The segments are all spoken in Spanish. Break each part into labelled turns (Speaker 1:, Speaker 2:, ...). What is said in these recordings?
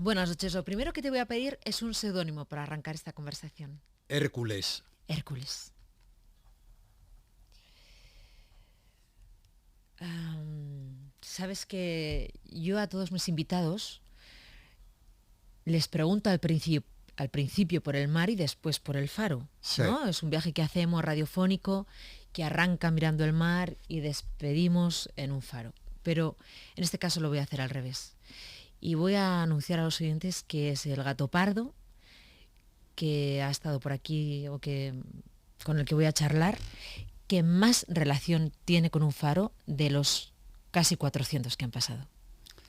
Speaker 1: Buenas noches. Lo primero que te voy a pedir es un seudónimo para arrancar esta conversación.
Speaker 2: Hércules.
Speaker 1: Hércules. Sabes que yo a todos mis invitados les pregunto al principio por el mar y después por el faro,
Speaker 2: Sí.
Speaker 1: ¿no? Es un viaje que hacemos radiofónico, que arranca mirando el mar y despedimos en un faro. Pero en este caso lo voy a hacer al revés. Y voy a anunciar a los oyentes que es el gato pardo, que ha estado por aquí o que con el que voy a charlar, que más relación tiene con un faro de los casi 400 que han pasado.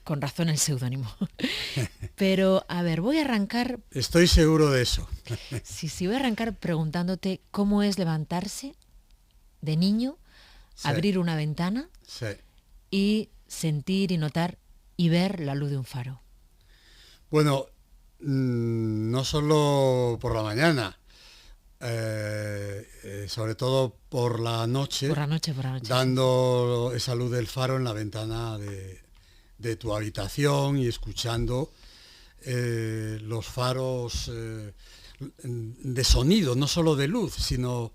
Speaker 1: Con razón el seudónimo. Pero, a ver, voy a arrancar...
Speaker 2: Estoy seguro de eso.
Speaker 1: Sí, voy a arrancar preguntándote cómo es levantarse de niño,
Speaker 2: Sí.
Speaker 1: abrir una ventana
Speaker 2: Sí.
Speaker 1: y sentir y notar y ver la luz de un faro.
Speaker 2: Bueno, no solo por la mañana, sobre todo por la noche,
Speaker 1: Por la noche.
Speaker 2: dando esa luz del faro en la ventana de tu habitación y escuchando los faros de sonido, no solo de luz, sino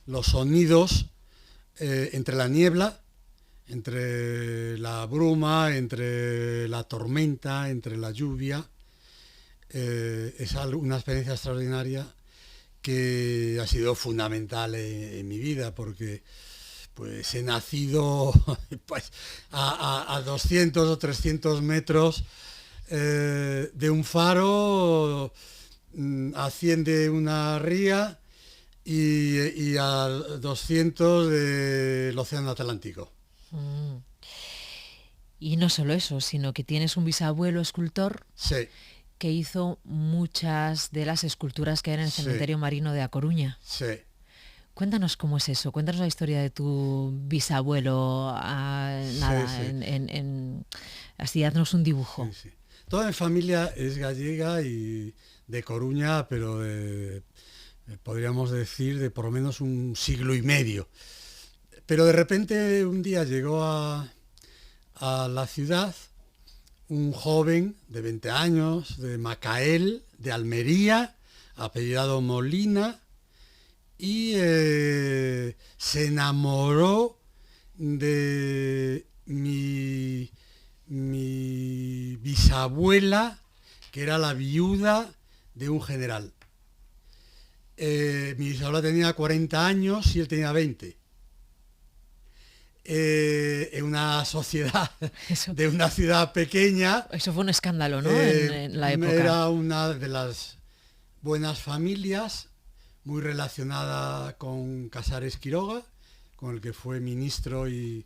Speaker 2: los sonidos entre la niebla, entre la bruma, entre la tormenta, entre la lluvia. Es una experiencia extraordinaria que ha sido fundamental en mi vida, porque pues he nacido pues, a 200 o 300 metros de un faro, asciende una ría y a 200 del Océano Atlántico.
Speaker 1: Y no solo eso, sino que tienes un bisabuelo escultor
Speaker 2: Sí,
Speaker 1: que hizo muchas de las esculturas que hay en el
Speaker 2: Sí.
Speaker 1: cementerio marino de A Coruña.
Speaker 2: sí.
Speaker 1: Cuéntanos cómo es eso, cuéntanos la historia de tu bisabuelo, así haznos un dibujo.
Speaker 2: Sí, sí. Toda mi familia es gallega y de Coruña, pero podríamos decir de por lo menos un siglo y medio. Pero de repente un día llegó a la ciudad un joven de 20 años, de Macael, de Almería, apellidado Molina, y se enamoró de mi bisabuela, que era la viuda de un general. Mi bisabuela tenía 40 años y él tenía 20. En una sociedad
Speaker 1: Eso,
Speaker 2: de una ciudad pequeña,
Speaker 1: eso fue un escándalo, ¿no? En la época.
Speaker 2: era una de las buenas familias, muy relacionada con Casares Quiroga, con el que fue ministro y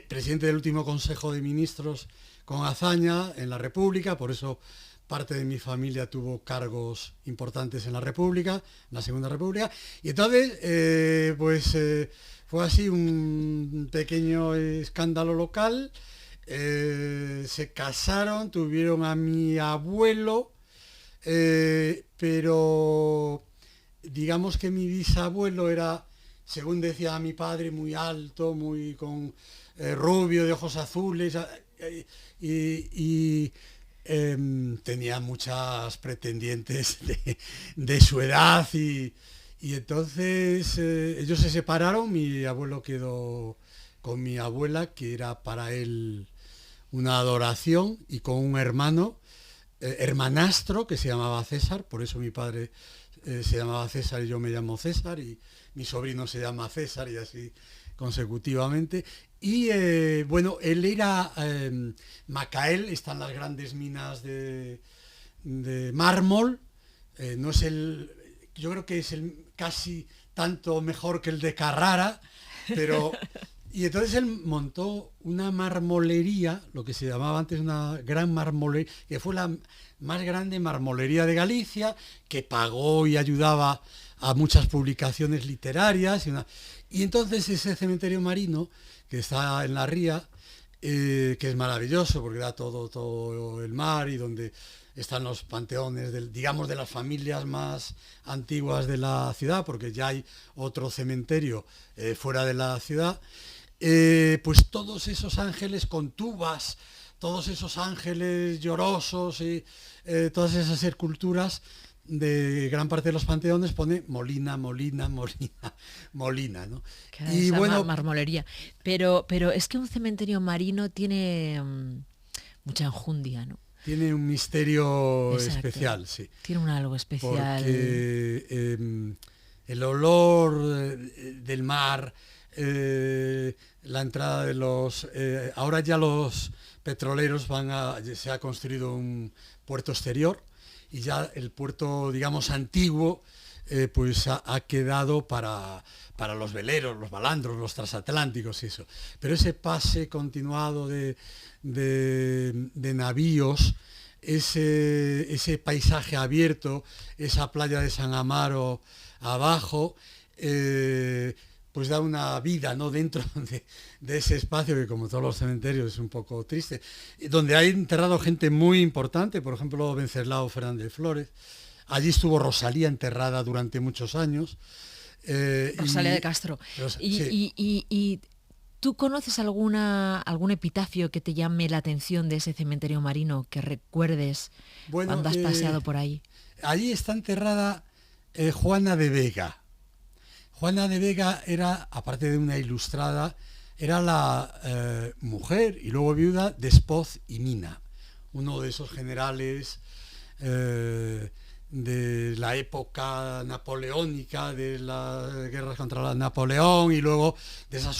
Speaker 2: presidente del último Consejo de Ministros con Azaña en la República. Por eso parte de mi familia tuvo cargos importantes en la República, en la Segunda República. Y entonces, fue así un pequeño escándalo local. Se casaron, tuvieron a mi abuelo, pero digamos que mi bisabuelo era, según decía mi padre, muy alto, muy con rubio, de ojos azules, y tenía muchas pretendientes de su edad, y entonces ellos se separaron. Mi abuelo quedó con mi abuela, que era para él una adoración, y con un hermano, hermanastro, que se llamaba César. Por eso mi padre se llamaba César y yo me llamo César, y mi sobrino se llama César, y así consecutivamente. Y bueno, él era Macael, están las grandes minas de mármol. No es yo creo que es el casi tanto mejor que el de Carrara, pero y entonces él montó una marmolería, lo que se llamaba antes una gran marmolería, que fue la más grande marmolería de Galicia, que pagó y ayudaba a muchas publicaciones literarias. Y entonces ese cementerio marino, que está en la ría, que es maravilloso porque da todo el mar, y donde están los panteones digamos de las familias más antiguas de la ciudad, porque ya hay otro cementerio fuera de la ciudad. Pues todos esos ángeles con tubas todos esos ángeles llorosos y todas esas esculturas de gran parte de los panteones pone Molina, Molina, Molina, Molina, ¿no?
Speaker 1: Y bueno, marmolería. Pero es que un cementerio marino tiene mucha enjundia, ¿no?
Speaker 2: Tiene un misterio especial, sí.
Speaker 1: Tiene un algo especial.
Speaker 2: Porque el olor del mar, la entrada de los... ahora ya los petroleros se ha construido un puerto exterior y ya el puerto, digamos, antiguo, pues ha quedado para los veleros, los balandros, los transatlánticos y eso. Pero ese pase continuado de navíos, ese paisaje abierto, esa playa de San Amaro abajo, pues da una vida, ¿no?, dentro de ese espacio que, como todos los cementerios, es un poco triste, donde hay enterrado gente muy importante, por ejemplo Venceslao Fernández Flórez. Allí estuvo Rosalía enterrada durante muchos años.
Speaker 1: Rosalía de Castro. Y ¿tú conoces algún epitafio que te llame la atención de ese cementerio marino, que recuerdes cuando has paseado por ahí?
Speaker 2: Allí está enterrada Juana de Vega. Juana de Vega era, aparte de una ilustrada, era la mujer y luego viuda de Espoz y Mina, uno de esos generales de la época napoleónica, de las guerras contra Napoleón y luego de esas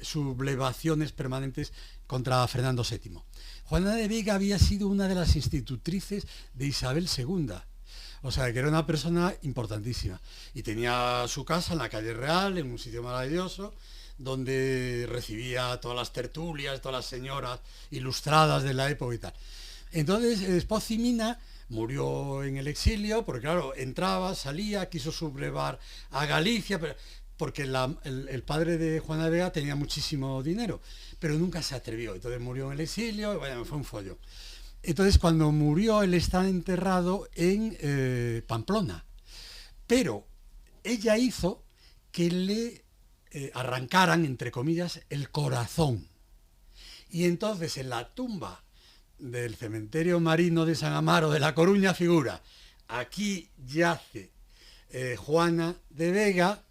Speaker 2: sublevaciones permanentes contra Fernando VII. Juana de Vega había sido una de las institutrices de Isabel II. O sea, que era una persona importantísima. Y tenía su casa en la calle Real, en un sitio maravilloso, donde recibía a todas las tertulias, todas las señoras ilustradas de la época y tal. Entonces, Espoz y Mina murió en el exilio, porque claro, entraba, salía, quiso sublevar a Galicia, porque el padre de Juana de Vega tenía muchísimo dinero, pero nunca se atrevió. Entonces murió en el exilio y bueno, fue un follón. Entonces, cuando murió, él está enterrado en Pamplona. Pero ella hizo que le arrancaran, entre comillas, el corazón. Y entonces, en la tumba del cementerio marino de San Amaro de La Coruña figura: aquí yace Juana de Vega,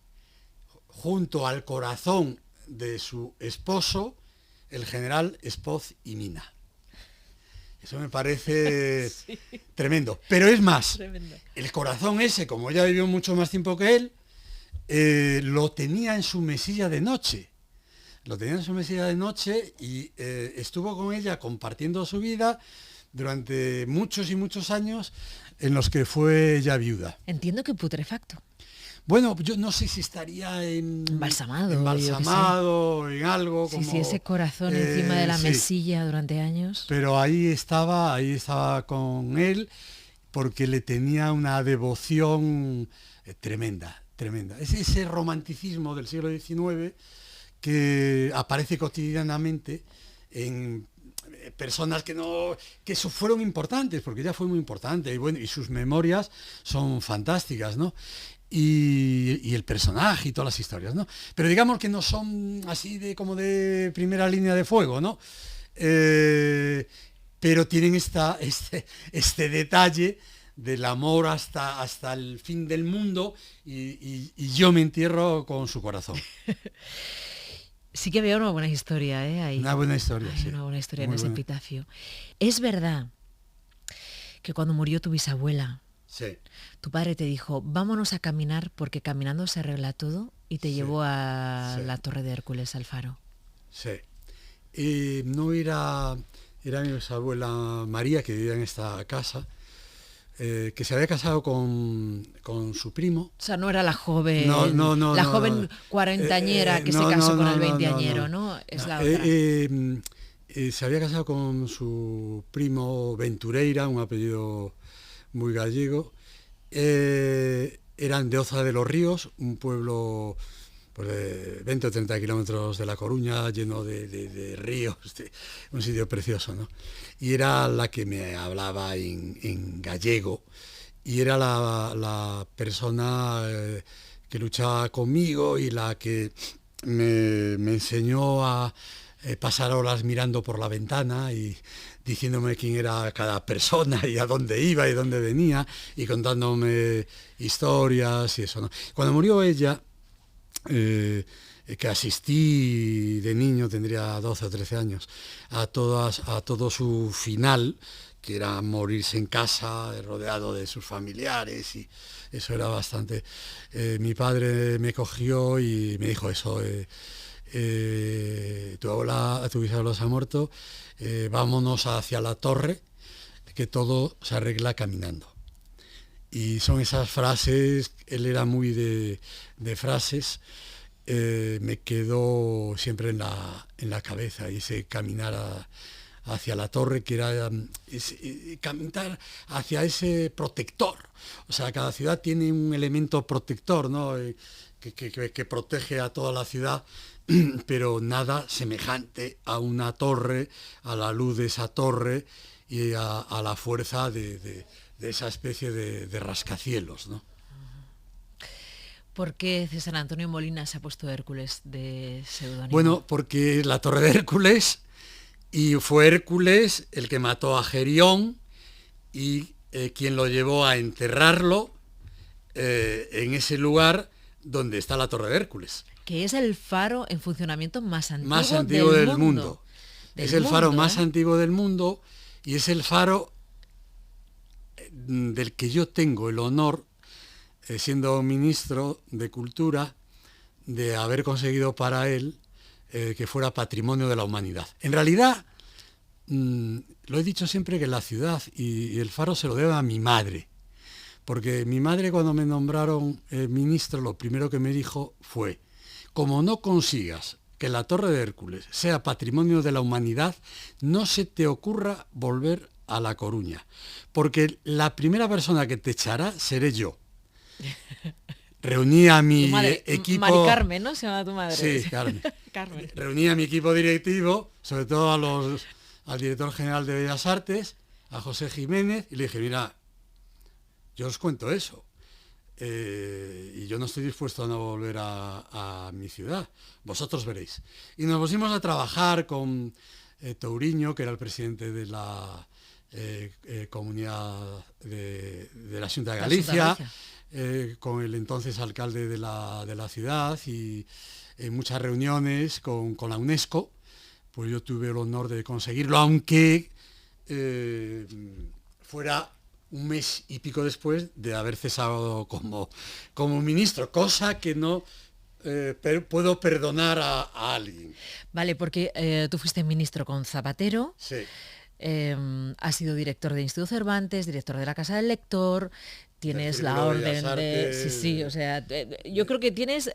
Speaker 2: junto al corazón de su esposo, el general Espoz y Mina. Eso me parece sí, tremendo. Pero es más, tremendo. El corazón ese, como ella vivió mucho más tiempo que él, lo tenía en su mesilla de noche. Lo tenía en su mesilla de noche y estuvo con ella compartiendo su vida durante muchos y muchos años en los que fue ella viuda.
Speaker 1: Entiendo que putrefacto.
Speaker 2: Bueno, yo no sé si estaría embalsamado en algo.
Speaker 1: Sí, como, sí, ese corazón encima de la mesilla durante años.
Speaker 2: Pero ahí estaba con él, porque le tenía una devoción tremenda, tremenda. Es ese romanticismo del siglo XIX que aparece cotidianamente en personas que fueron importantes, porque ella fue muy importante, y bueno, y sus memorias son fantásticas, ¿no? Y el personaje y todas las historias, ¿no? Pero digamos que no son así como de primera línea de fuego, ¿no? Pero tienen este detalle del amor hasta el fin del mundo y yo me entierro con su corazón.
Speaker 1: Sí que había una buena historia, ahí.
Speaker 2: Una buena historia, sí.
Speaker 1: Una buena historia en ese epitafio. Es verdad que cuando murió tu bisabuela,
Speaker 2: sí,
Speaker 1: tu padre te dijo: vámonos a caminar porque caminando se arregla todo, y te llevó a la Torre de Hércules, al faro.
Speaker 2: Sí. No era mi bisabuela María, que vivía en esta casa, que se había casado con su primo.
Speaker 1: O sea, no era la joven, joven cuarentañera que se casó con el veinteañero, ¿no? Es la otra.
Speaker 2: Se había casado con su primo Ventureira, un apellido muy gallego. Eran de Oza de los Ríos, un pueblo pues, de 20 o 30 kilómetros de La Coruña, lleno de ríos, un sitio precioso, ¿no? Y era la que me hablaba en gallego, y era la persona que luchaba conmigo y la que me enseñó pasar horas mirando por la ventana y diciéndome quién era cada persona y a dónde iba y dónde venía y contándome historias y eso, ¿no? Cuando murió ella, que asistí de niño, tendría 12 o 13 años, a todo su final, que era morirse en casa, rodeado de sus familiares, y eso era bastante... mi padre me cogió y me dijo eso, tu bisabuela se ha muerto, vámonos hacia la torre, que todo se arregla caminando. Y son esas frases, él era muy de frases, me quedó siempre en la cabeza, y ese caminar hacia la torre, que era caminar hacia ese protector. O sea, cada ciudad tiene un elemento protector, ¿no? Que protege a toda la ciudad, pero nada semejante a una torre, a la luz de esa torre y a la fuerza de esa especie de rascacielos, ¿no?
Speaker 1: ¿Por qué César Antonio Molina se ha puesto Hércules de seudónimo?
Speaker 2: Bueno, porque es la torre de Hércules, y fue Hércules el que mató a Gerión y quien lo llevó a enterrarlo en ese lugar donde está la torre de Hércules.
Speaker 1: Que es el faro en funcionamiento más
Speaker 2: antiguo del mundo. Es el faro más
Speaker 1: ¿eh?
Speaker 2: antiguo del mundo, y es el faro del que yo tengo el honor, siendo ministro de Cultura, de haber conseguido para él que fuera patrimonio de la humanidad. En realidad, lo he dicho siempre, que la ciudad y el faro se lo debo a mi madre, porque mi madre, cuando me nombraron ministro, lo primero que me dijo fue: como no consigas que la Torre de Hércules sea patrimonio de la humanidad, no se te ocurra volver a La Coruña, porque la primera persona que te echará seré yo. Reuní a mi equipo...
Speaker 1: Mari Carmen, ¿no? Se llama tu madre.
Speaker 2: Sí, Carmen.
Speaker 1: Carmen.
Speaker 2: Reuní a mi equipo directivo, sobre todo al director general de Bellas Artes, a José Jiménez, y le dije: mira, yo os cuento eso, y yo no estoy dispuesto a no volver a mi ciudad, vosotros veréis. Y nos pusimos a trabajar con Touriño, que era el presidente de la comunidad de la Xunta de Galicia, con el entonces alcalde de la ciudad, y en muchas reuniones con la UNESCO. Pues yo tuve el honor de conseguirlo, aunque fuera un mes y pico después de haber cesado como ministro, cosa que no puedo perdonar a alguien.
Speaker 1: Vale, porque tú fuiste ministro con Zapatero.
Speaker 2: Sí.
Speaker 1: Has sido director de Instituto Cervantes, director de la Casa del Lector, tienes la orden de... Sí, o sea, yo creo que tienes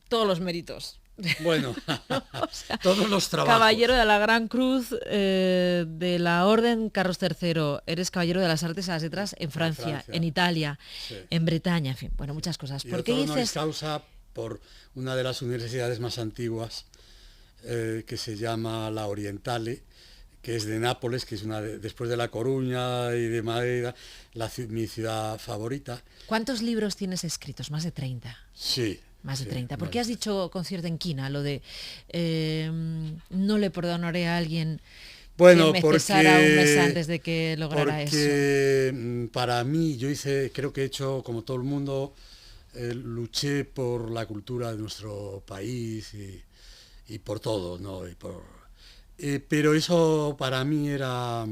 Speaker 1: todos los méritos.
Speaker 2: Bueno,
Speaker 1: o sea,
Speaker 2: todos los trabajos.
Speaker 1: Caballero de la Gran Cruz de la Orden Carlos III, eres Caballero de las Artes y las Letras en Francia, en Italia, sí, en Bretaña, en fin, bueno, muchas cosas.
Speaker 2: ¿Por qué dices? Causa por una de las universidades más antiguas, que se llama la Orientale, que es de Nápoles, que es después de La Coruña y de Madrid, mi ciudad favorita.
Speaker 1: ¿Cuántos libros tienes escritos? Más de 30.
Speaker 2: Sí.
Speaker 1: Más de 30. ¿Por qué has dicho con cierta inquina lo de no le perdonaré a alguien que me cesara un mes antes de que lograra eso?
Speaker 2: Porque para mí, creo que he hecho como todo el mundo, luché por la cultura de nuestro país y por todo, ¿no? Pero eso para mí era,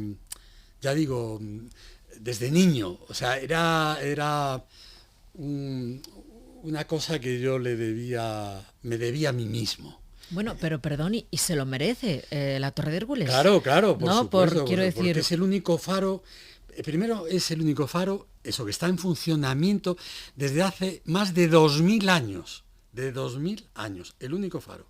Speaker 2: ya digo, desde niño, o sea, era una cosa que yo me debía a mí mismo.
Speaker 1: Bueno, pero perdón, y se lo merece la Torre de Hércules.
Speaker 2: Claro, por supuesto,
Speaker 1: quiero decir...
Speaker 2: porque es el único faro, primero es el único faro, eso, que está en funcionamiento desde hace más de 2000 años, el único faro.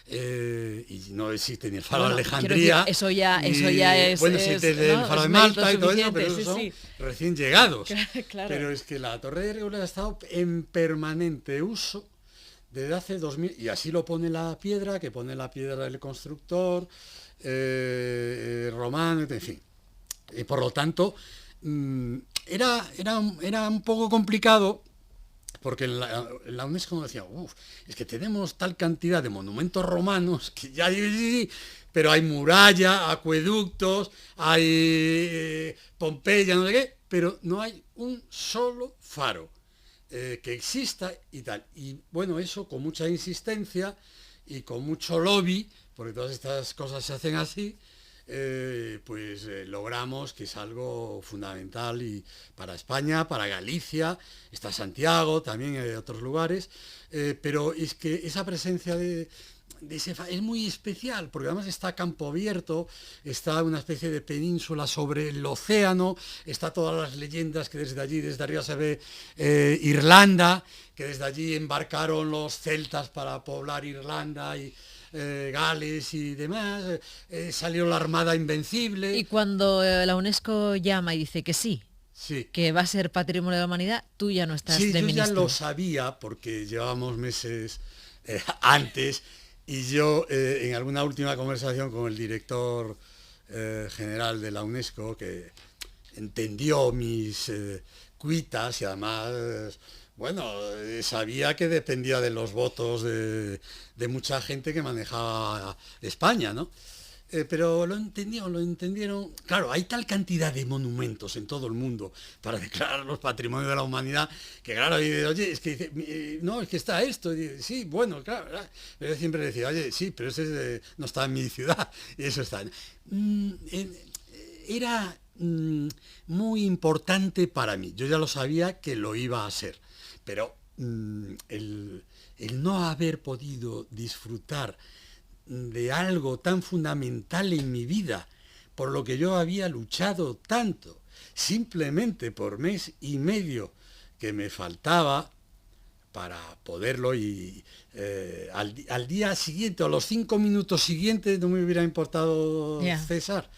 Speaker 2: Y no existe ni el faro de Alejandría.
Speaker 1: Decir, eso ya es...
Speaker 2: Bueno, existe el faro de Malta y todo eso, pero esos son recién llegados.
Speaker 1: Claro.
Speaker 2: Pero es que la Torre de Hércules ha estado en permanente uso desde hace 2000, y así lo pone la piedra, que pone la piedra del constructor, romano, en fin. Y por lo tanto, era un poco complicado porque en la UNESCO nos decía, es que tenemos tal cantidad de monumentos romanos que ya, pero hay muralla, acueductos, hay Pompeya, no sé qué, pero no hay un solo faro que exista y tal. Y bueno, eso con mucha insistencia y con mucho lobby, porque todas estas cosas se hacen así, logramos que es algo fundamental y para España, para Galicia, está Santiago, también hay otros lugares, pero es que esa presencia de ese es muy especial, porque además está a campo abierto, está una especie de península sobre el océano, está todas las leyendas que desde allí, desde arriba se ve Irlanda, que desde allí embarcaron los celtas para poblar Irlanda y Gales y demás, salió la Armada Invencible.
Speaker 1: Y cuando la UNESCO llama y dice que
Speaker 2: Sí.
Speaker 1: que va a ser Patrimonio de la Humanidad, tú ya no estás
Speaker 2: Sí,
Speaker 1: de
Speaker 2: yo
Speaker 1: ministro.
Speaker 2: ya lo sabía porque llevábamos meses antes y yo en alguna última conversación con el director general de la UNESCO, que entendió mis cuitas y además, bueno, sabía que dependía de los votos de mucha gente que manejaba España, ¿no? Pero lo entendieron. Claro, hay tal cantidad de monumentos en todo el mundo para declararlos Patrimonio de la Humanidad, que claro, oye, es que dice, no, es que está esto. Y dice, sí, bueno, claro. Pero yo siempre decía, oye, sí, pero ese no está en mi ciudad, y eso está. Era muy importante para mí. Yo ya lo sabía que lo iba a ser, pero el no haber podido disfrutar de algo tan fundamental en mi vida, por lo que yo había luchado tanto, simplemente por mes y medio que me faltaba para poderlo, y al día siguiente, o a los 5 minutos siguientes, no me hubiera importado cesar.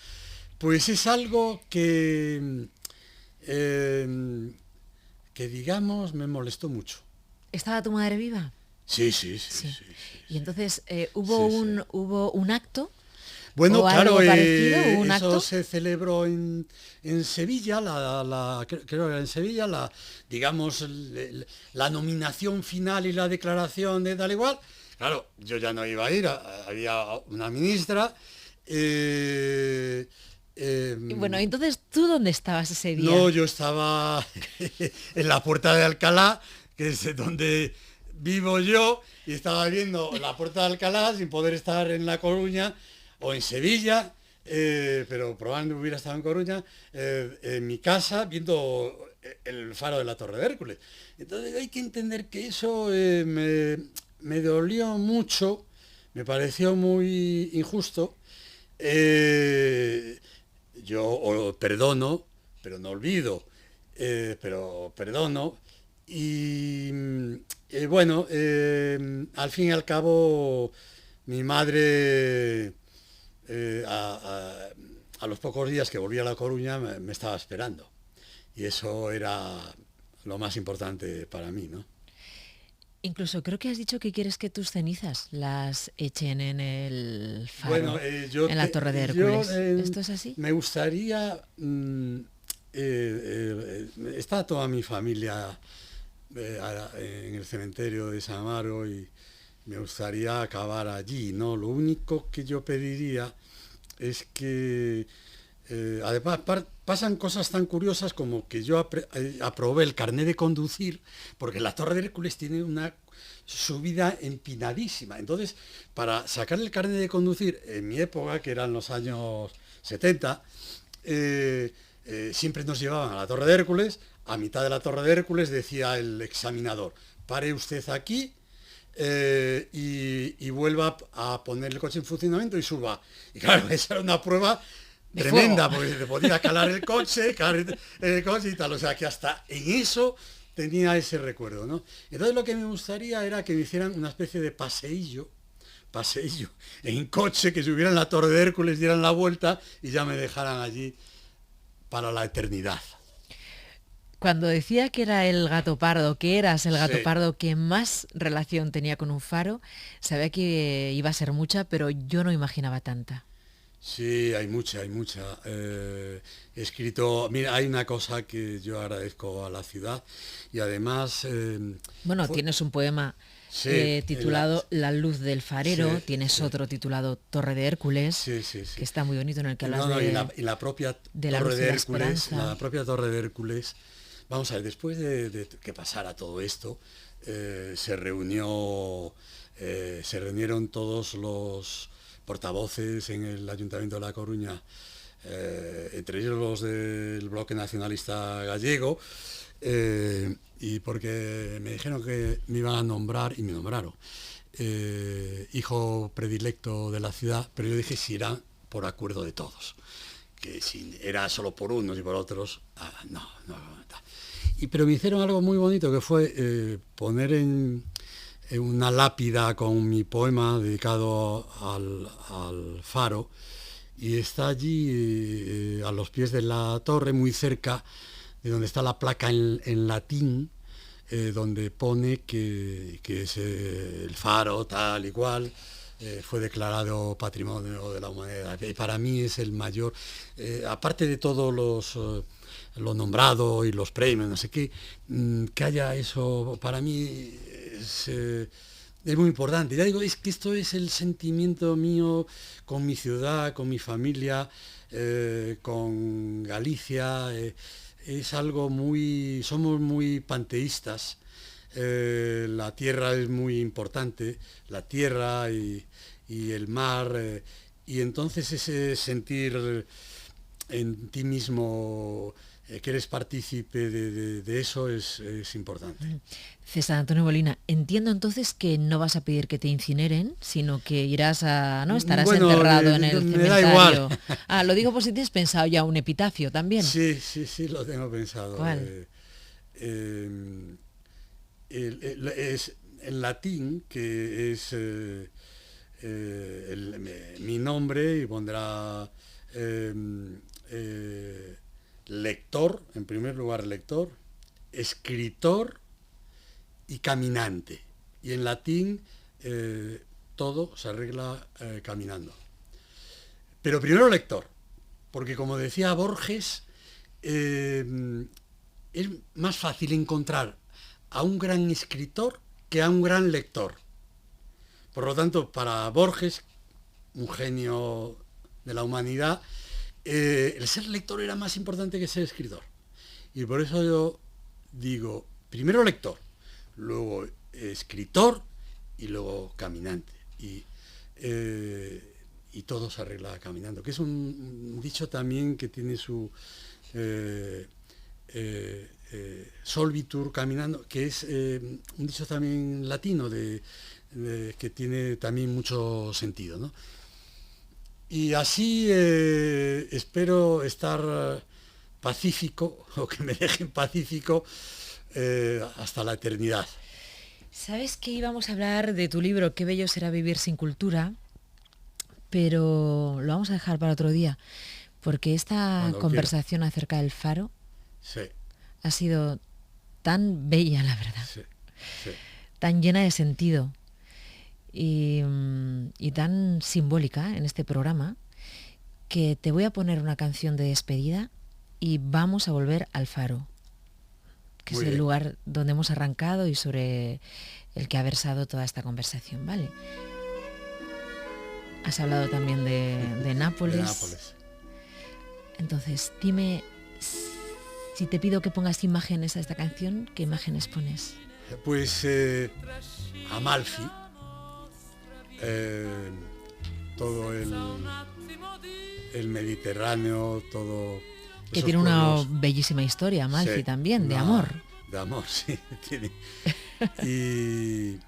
Speaker 2: Pues es algo que digamos me molestó mucho.
Speaker 1: ¿Estaba tu madre viva?
Speaker 2: Sí.
Speaker 1: Y entonces hubo un acto.
Speaker 2: Bueno, claro,
Speaker 1: ¿un
Speaker 2: eso
Speaker 1: acto?
Speaker 2: se celebró en Sevilla, creo que era en Sevilla, digamos, la nominación final y la declaración de tal igual. Claro, yo ya no iba a ir, había una ministra.
Speaker 1: Bueno, entonces, ¿tú dónde estabas ese día?
Speaker 2: No, yo estaba en la Puerta de Alcalá, que es donde vivo yo, y estaba viendo la Puerta de Alcalá sin poder estar en La Coruña o en Sevilla, pero probablemente hubiera estado en Coruña, en mi casa, viendo el faro de la Torre de Hércules. Entonces hay que entender que eso me dolió mucho, me pareció muy injusto. Yo perdono, pero no olvido, pero perdono. Y bueno, al fin y al cabo, mi madre, a los pocos días que volví a La Coruña, me estaba esperando. Y eso era lo más importante para mí, ¿no?
Speaker 1: Incluso creo que has dicho que quieres que tus cenizas las echen en el faro,
Speaker 2: Bueno,
Speaker 1: en la Torre de Hércules. ¿Esto es así?
Speaker 2: Me gustaría... está toda mi familia en el cementerio de San Amaro y me gustaría acabar allí, ¿no? Lo único que yo pediría es que además pasan cosas tan curiosas como que yo aprobé el carné de conducir, porque la Torre de Hércules tiene una subida empinadísima. Entonces, para sacar el carné de conducir, en mi época, que eran los años 70, siempre nos llevaban a la Torre de Hércules. A mitad de la Torre de Hércules decía el examinador, pare usted aquí, y vuelva a poner el coche en funcionamiento y suba. Y claro, esa era una prueba tremenda, porque te podía calar el coche y tal. O sea que hasta en eso tenía ese recuerdo, ¿no? Entonces lo que me gustaría era que me hicieran una especie de paseillo en coche, que subieran a la Torre de Hércules, dieran la vuelta y ya me dejaran allí para la eternidad.
Speaker 1: Cuando decía que era el gato pardo, que eras el gato
Speaker 2: Sí.
Speaker 1: pardo que más relación tenía con un faro, sabía que iba a ser mucha, pero yo no imaginaba tanta.
Speaker 2: Sí, hay mucha, hay mucha. He escrito, mira, hay una cosa que yo agradezco a la ciudad y además,
Speaker 1: Bueno,
Speaker 2: fue,
Speaker 1: tienes un poema
Speaker 2: sí,
Speaker 1: titulado La luz del farero,
Speaker 2: sí,
Speaker 1: tienes
Speaker 2: sí,
Speaker 1: otro titulado Torre de Hércules,
Speaker 2: sí, sí,
Speaker 1: que
Speaker 2: sí.
Speaker 1: está muy bonito, en el que hablas
Speaker 2: No, no, y la propia
Speaker 1: de la
Speaker 2: Torre
Speaker 1: luz y
Speaker 2: de
Speaker 1: la
Speaker 2: Hércules,
Speaker 1: esperanza.
Speaker 2: la propia Torre de Hércules, vamos a ver, después de que pasara todo esto, se reunió, se reunieron todos los portavoces en el Ayuntamiento de La Coruña, entre ellos los del Bloque Nacionalista Gallego, y porque me dijeron que me iban a nombrar, y me nombraron, hijo predilecto de la ciudad, pero yo dije si irán por acuerdo de todos, que si era solo por unos y por otros, no, no. Pero me hicieron algo muy bonito que fue poner en una lápida con mi poema dedicado al faro, y está allí a los pies de la torre, muy cerca de donde está la placa en latín, donde pone que es el faro tal y cual, fue declarado Patrimonio de la Humanidad. Y para mí es el mayor, aparte de todos los nombrados y los premios, no sé qué, que haya eso, para mí es muy importante. Ya digo, es que esto es el sentimiento mío con mi ciudad, con mi familia, con Galicia. Es algo muy, somos muy panteístas. La tierra es muy importante, la tierra y el mar, y entonces ese sentir en ti mismo que eres partícipe de eso es importante.
Speaker 1: César Antonio Molina, entiendo entonces que no vas a pedir que te incineren, sino que irás a, ¿no? Estarás
Speaker 2: Bueno,
Speaker 1: enterrado en el
Speaker 2: me da igual.
Speaker 1: cementerio. Ah, lo digo por si tienes pensado ya un epitafio también.
Speaker 2: Sí, sí, sí, lo tengo pensado.
Speaker 1: ¿Cuál?
Speaker 2: Es en latín, que es mi nombre, y pondrá eh, lector, en primer lugar lector, escritor y caminante. Y en latín todo se arregla caminando. Pero primero lector, porque como decía Borges, es más fácil encontrar a un gran escritor que a un gran lector. Por lo tanto, para Borges, un genio de la humanidad, el ser lector era más importante que ser escritor. Y por eso yo digo, primero lector, luego escritor y luego caminante. Y todo se arregla caminando, que es un dicho también que tiene su solvitur, caminando, que es un dicho también latino que tiene también mucho sentido, ¿no? Y así espero estar pacífico, o que me dejen pacífico hasta la eternidad.
Speaker 1: ¿Sabes que íbamos a hablar de tu libro Qué bello será vivir sin cultura? Pero lo vamos a dejar para otro día, porque esta
Speaker 2: Cuando quiera.
Speaker 1: conversación acerca del faro
Speaker 2: Sí,
Speaker 1: ha sido tan bella, la verdad,
Speaker 2: sí, sí.
Speaker 1: tan llena de sentido y tan simbólica en este programa, que te voy a poner una canción de despedida y vamos a volver al faro, que
Speaker 2: Muy
Speaker 1: es el
Speaker 2: bien.
Speaker 1: lugar donde hemos arrancado y sobre el que ha versado toda esta conversación, ¿vale? Has hablado también de
Speaker 2: De
Speaker 1: Nápoles.
Speaker 2: Nápoles.
Speaker 1: Entonces, dime, si te pido que pongas imágenes a esta canción, ¿qué imágenes pones?
Speaker 2: Pues Amalfi, eh, todo el Mediterráneo, todo
Speaker 1: Que
Speaker 2: esos
Speaker 1: tiene una
Speaker 2: pueblos.
Speaker 1: bellísima historia, Amalfi
Speaker 2: Sí,
Speaker 1: también, de amor.
Speaker 2: de amor, sí, tiene. Y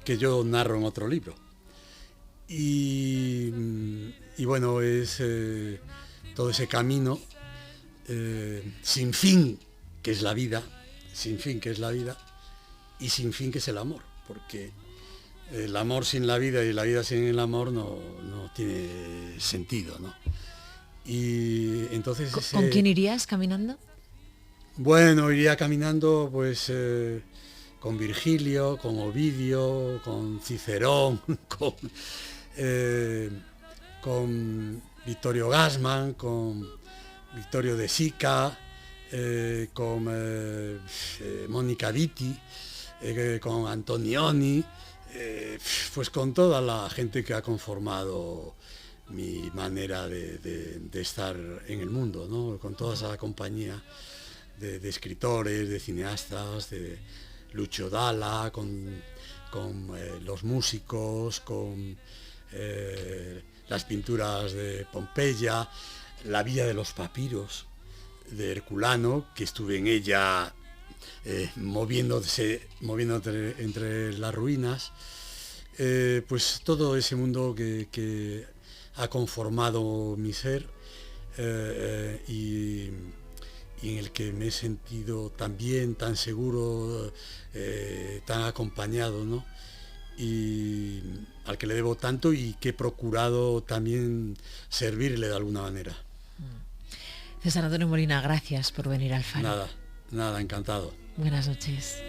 Speaker 2: que yo narro en otro libro. Y, y bueno, es todo ese camino sin fin, que es la vida, sin fin, que es la vida, y sin fin, que es el amor, porque el amor sin la vida y la vida sin el amor no tiene sentido, ¿no? Y entonces
Speaker 1: ¿Con quién irías caminando?
Speaker 2: bueno, iría caminando pues con Virgilio, con Ovidio, con Cicerón, con con Vittorio Gassman, con Vittorio De Sica, con Mónica Vitti, con Antonioni, pues con toda la gente que ha conformado mi manera de estar en el mundo, ¿no? Con toda esa compañía de escritores, de cineastas, de Lucio Dalla, con los músicos, con las pinturas de Pompeya, la Villa de los Papiros de Herculano, que estuve en ella moviéndose entre las ruinas, pues todo ese mundo que ha conformado mi ser, y en el que me he sentido tan bien, tan seguro, tan acompañado, ¿no? Y al que le debo tanto y que he procurado también servirle de alguna manera.
Speaker 1: César Antonio Molina, gracias por venir al Faro.
Speaker 2: Nada, encantado.
Speaker 1: Buenas noches.